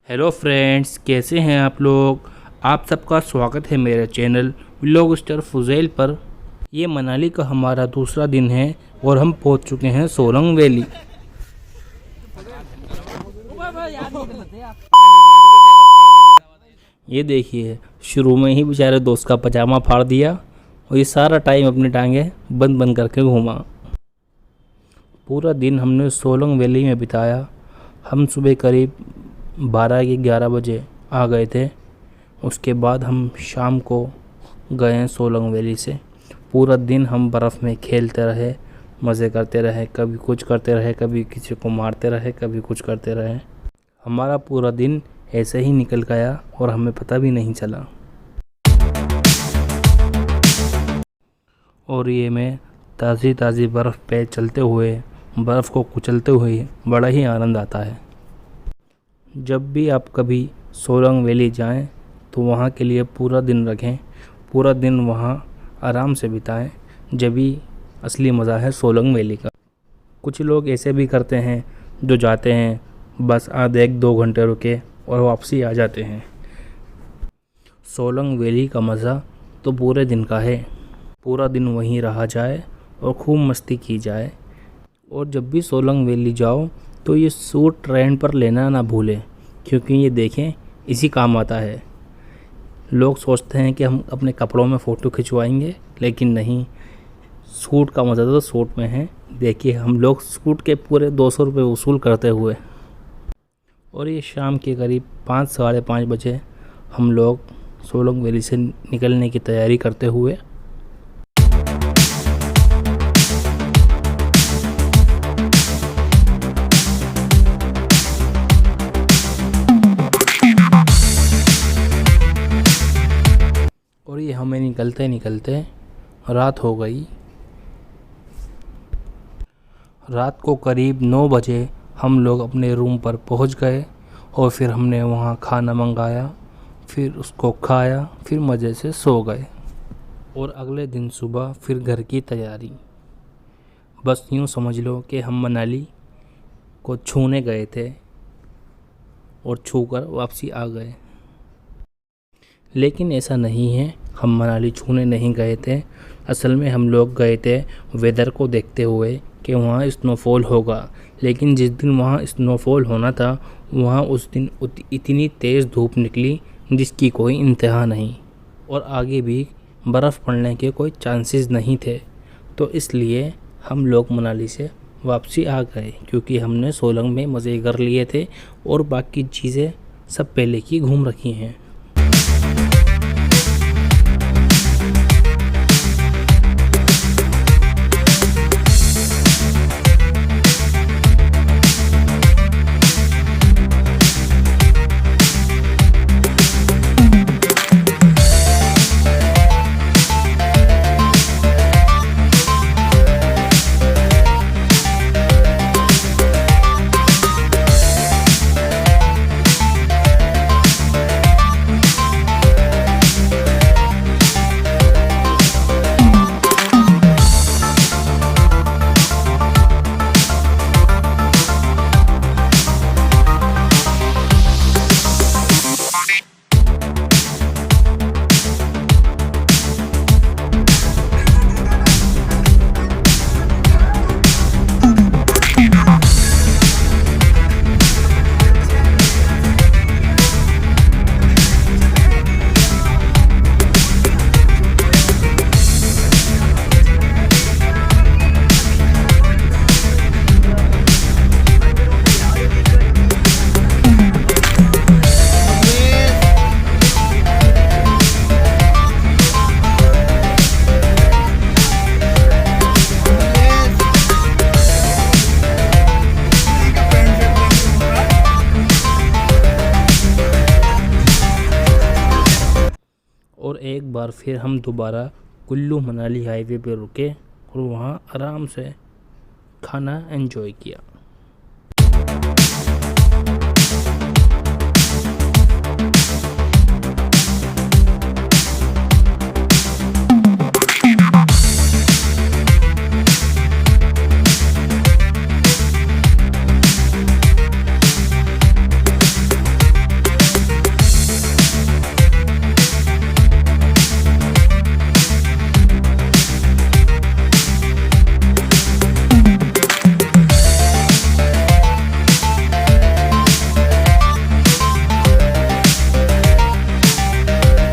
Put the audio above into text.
Hello friends, कैसे हैं आप लोग। आप सबका स्वागत है मेरे चैनल व्लॉग स्टार फुज़ैल पर। ये मनाली का हमारा दूसरा दिन है और हम पहुंच चुके हैं सोलंग वैली। ये देखिए, शुरू में ही बेचारे दोस्त का पजामा फाड़ दिया और ये सारा टाइम अपनी टांगें बंद बंद करके घूमा। पूरा दिन हमने सोलंग वैली में बिताया। हम सुबह करीब 12 या 11 बजे आ गए थे। उसके बाद हम शाम को गए सोलंग वैली से। पूरा दिन हम बर्फ़ में खेलते रहे, मज़े करते रहे, कभी कुछ करते रहे, कभी किसी को मारते रहे, कभी कुछ करते रहे। हमारा पूरा दिन ऐसे ही निकल गया और हमें पता भी नहीं चला। और ये मैं ताज़ी ताज़ी बर्फ़ पे चलते हुए, बर्फ़ को कुचलते हुए बड़ा ही आनंद आता है। जब भी आप कभी सोलंग वैली जाएं तो वहाँ के लिए पूरा दिन रखें, पूरा दिन वहाँ आराम से बिताएं। जब भी असली मज़ा है सोलंग वैली का। कुछ लोग ऐसे भी करते हैं जो जाते हैं, बस आधे 1-2 घंटे रुके और वापसी आ जाते हैं। सोलंग वैली का मज़ा तो पूरे दिन का है। पूरा दिन वहीं रहा जाए और खूब मस्ती की जाए। और जब भी सोलंग वैली जाओ तो ये सूट रेंट पर लेना ना भूलें, क्योंकि ये देखें इसी काम आता है। लोग सोचते हैं कि हम अपने कपड़ों में फ़ोटो खिंचवाएंगे, लेकिन नहीं, सूट का मज़ा तो सूट में है। देखिए, हम लोग सूट के पूरे 200 रुपये वसूल करते हुए। और ये शाम के करीब 5-5:30 बजे हम लोग सोलंग वैली से निकलने की तैयारी करते हुए और ये हमें निकलते निकलते रात हो गई। रात को करीब 9 बजे हम लोग अपने रूम पर पहुंच गए और फिर हमने वहां खाना मंगाया, फिर उसको खाया, फिर मज़े से सो गए। और अगले दिन सुबह फिर घर की तैयारी। बस यूँ समझ लो कि हम मनाली को छूने गए थे और छूकर वापसी आ गए। लेकिन ऐसा नहीं है, हम मनाली छूने नहीं गए थे। असल में हम लोग गए थे वेदर को देखते हुए कि वहाँ स्नोफॉल होगा। लेकिन जिस दिन वहाँ स्नोफॉल होना था, वहाँ उस दिन इतनी तेज़ धूप निकली जिसकी कोई इंतहा नहीं, और आगे भी बर्फ़ पड़ने के कोई चांसेस नहीं थे। तो इसलिए हम लोग मनाली से वापसी आ गए, क्योंकि हमने सोलंग में मज़े कर लिए थे और बाकी चीज़ें सब पहले की घूम रखी हैं। और एक बार फिर हम दोबारा कुल्लू मनाली हाईवे पे रुके और वहाँ आराम से खाना एंजॉय किया।